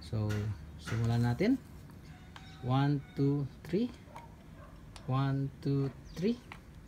So, simulan natin. 1, 2, 3. 1, 2, 3.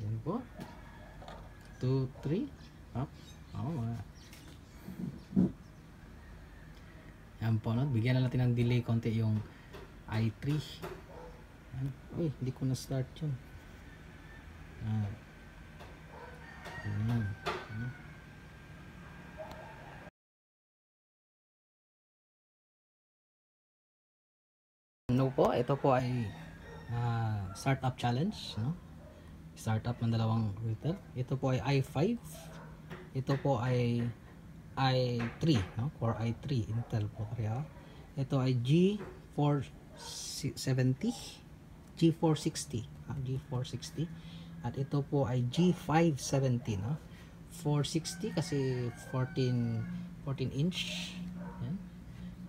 Yan po. 2, 3. Up. Yan po, no? Bigyan na natin ng delay konti yung i3. Yan. Uy, hindi ko na-start yun. Ayan. No po, ito po ay startup challenge, no? Startup ng dalawang router. Ito po ay i5. Ito po ay i3, no? Core i3 Intel po kaya. Ito ay G470, G460, G460. At ito po ay G570, no? 460 kasi 14 inch. Yan.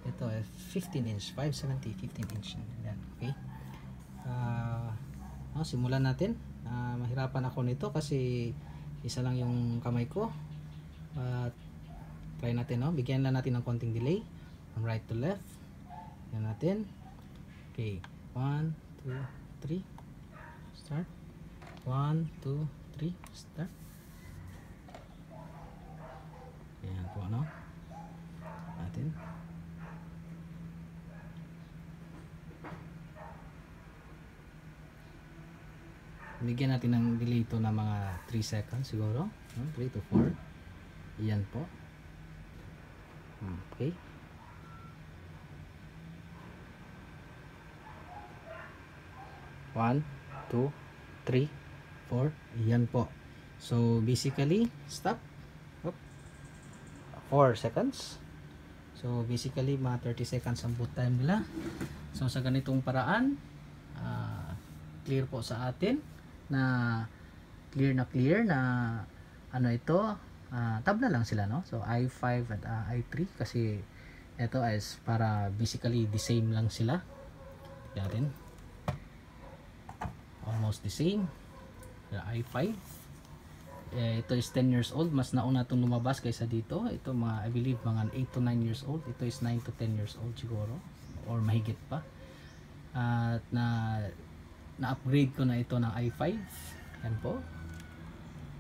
Ito ay 15 inch, 570, 15 inch. Yan, okay. Simulan natin. Mahirapan ako nito kasi isa lang yung kamay ko. Try natin, no? Bigyan lang natin ng konting delay from right to left. Yan natin. Okay, 1, 2, 3 start. 1, 2, 3 start. Yan po, no? Natin. Bigyan natin ng delay ito na mga 3 seconds siguro, no? 3 to 4. Yan po. Okay. One, 2, 3, 4. Yan po. So basically, stop. 4 seconds. So basically, mga 30 seconds ang boot time nila. So sa ganitong paraan, clear po sa atin na clear na ano ito, tab na lang sila, no? So i5 at i3 kasi ito is para basically the same lang sila. Natin almost the same. The i5 ito is 10 years old, mas nauna itong lumabas kaysa dito. Ito mga, I believe mga 8 to 9 years old. Ito is 9 to 10 years old siguro, or mahigit pa. At na-upgrade ko na ito ng i5. Yan po.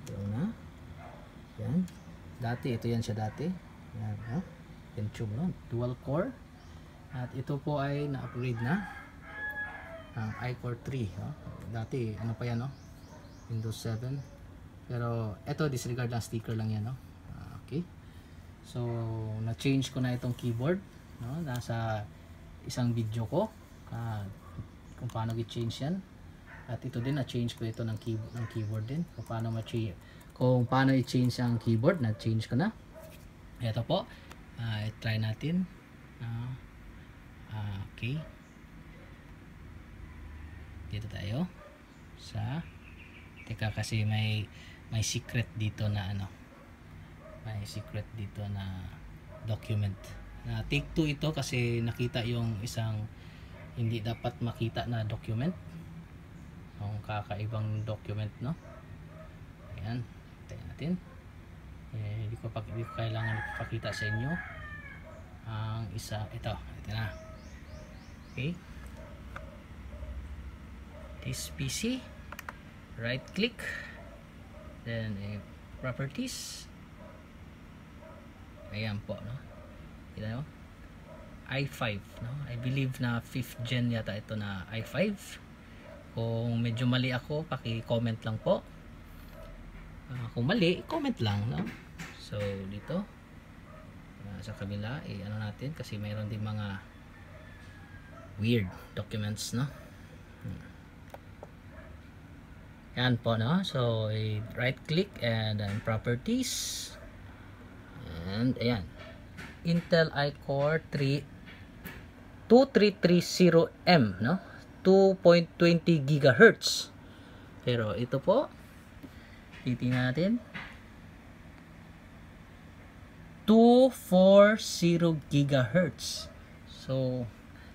Ito na. Yan. Dati, ito yan siya dati. Yan, no? Pentium, no? Dual core. At ito po ay na-upgrade na ang i-Core 3, no? Dati, ano pa yan, no? Windows 7. Pero ito, disregard lang, sticker lang yan, no? Okay. So, na-change ko na itong keyboard, no? Nasa isang video ko kung paano i-change yan. At ito din, na-change ko ito ng keyboard din. Kung paano i-change ang keyboard, na-change ko na. Ito po. Try natin. Okay. Dito tayo. Teka kasi may secret dito na ano. May secret dito na document. Take 2 ito kasi nakita yung isang hindi dapat makita na document. Yung kakaibang document, no? Ayan. Tayo natin. Hindi ko kailangan ipakita sa inyo ang isa. Ito na. Okay. This PC. Right click. Then properties. Ayan po, no? Kita mo? i5, no? I believe na 5th gen yata ito na i5. Kung medyo mali ako, paki-comment lang po. Kung mali, comment lang, no? So dito sa kabila, ano natin kasi mayroon din mga weird documents, no? Yan po, no? So right click and then properties. And ayan. Intel i-Core 2330M, no? 2.20 GHz. Pero ito po, titingnan natin. 240 GHz. So,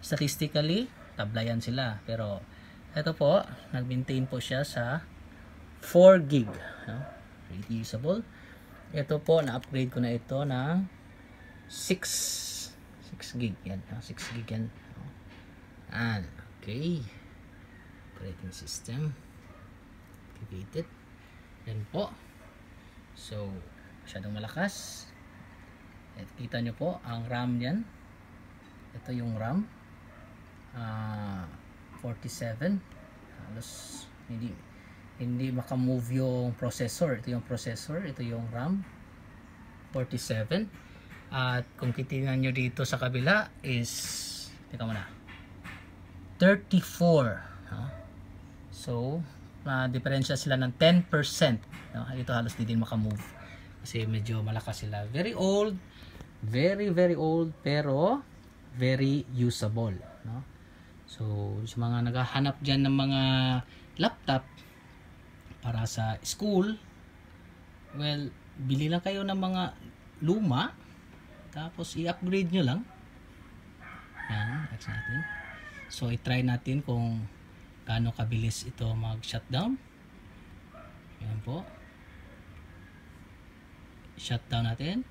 statistically, tablayan sila. Pero, ito po, nag-maintain po siya sa 4 GB. No? Really usable. Ito po, na-upgrade ko na ito ng 6 6 gig yan, 6 gig yan. And okay, operating system activated. Yan po. So masyadong malakas. At kita nyo po ang RAM yan. Ito yung RAM, 47. Halos hindi makamove yung processor. Ito yung processor, ito yung RAM, 47. At kung titingnan nyo dito sa kabila is, teka muna, 34, no? So diferensya sila ng 10%, no? Ito halos di din makamove kasi medyo malakas sila. Very old, very old, pero very usable, no? So sa mga naghahanap dyan ng mga laptop para sa school, well, bili lang kayo ng mga luma, tapos i-upgrade nyo lang. Yan, next natin. So i-try natin kung gaano kabilis ito mag-shutdown. Yan po. Shutdown natin.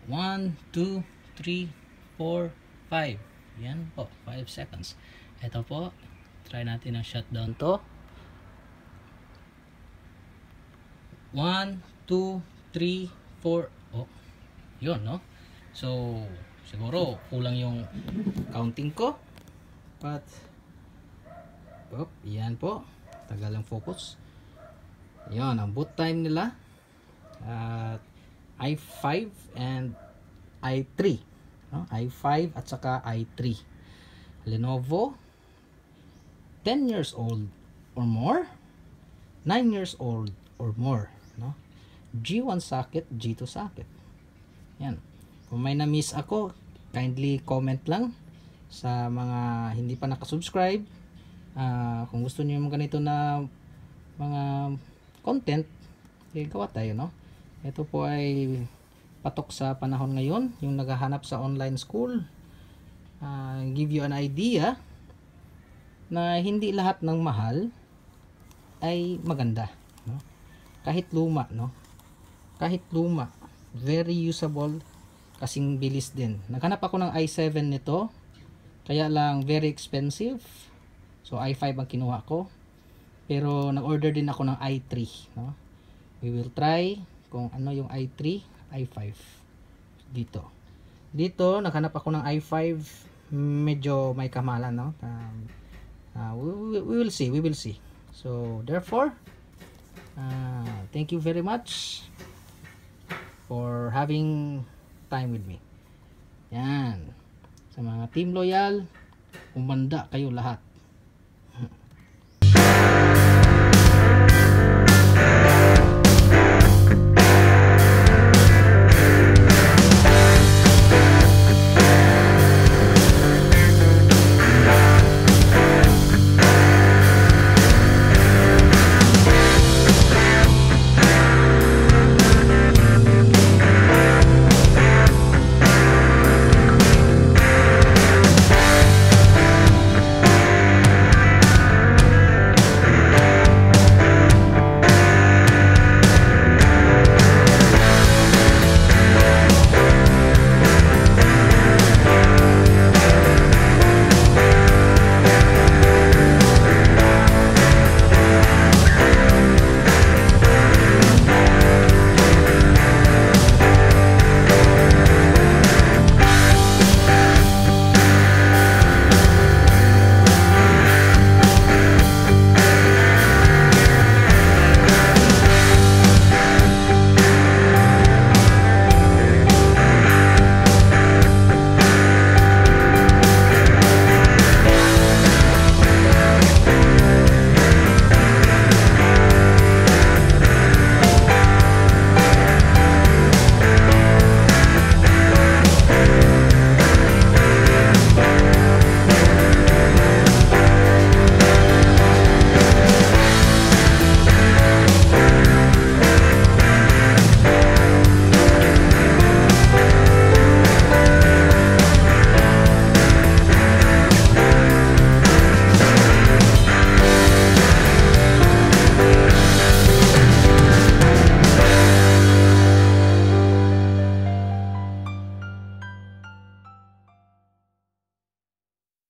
1, 2, 3, 4, 5. Yan po, 5 seconds. Ito po, try natin ang shutdown to. 1, 2, 3, 4. Oh, yun, no? So, siguro kulang yung counting ko. But, oh, yan po. Tagal ang focus. Yan, ang boot time nila. i5 and i3. No? i5 at saka i3. Lenovo, 10 years old or more, 9 years old or more, no? G1 socket, G2 socket. Yan. Kung may na-miss ako, kindly comment lang sa mga hindi pa nakasubscribe. Kung gusto niyo yung ganito na mga content, gawa tayo, no? Ito po ay patok sa panahon ngayon, yung naghahanap sa online school. Give you an idea na hindi lahat ng mahal ay maganda, no? Kahit luma, no? Kahit luma, very usable, kasing bilis din. Naghanap ako ng i7 nito, kaya lang very expensive. So i5 ang kinuha ko. Pero nag-order din ako ng i3, no? We will try kung ano yung i3, i5 dito. Dito naghanap ako ng i5, medyo may kamalan, no? We will see. So therefore, thank you very much for having time with me. Yan. Sa mga team loyal, umanda kayo lahat.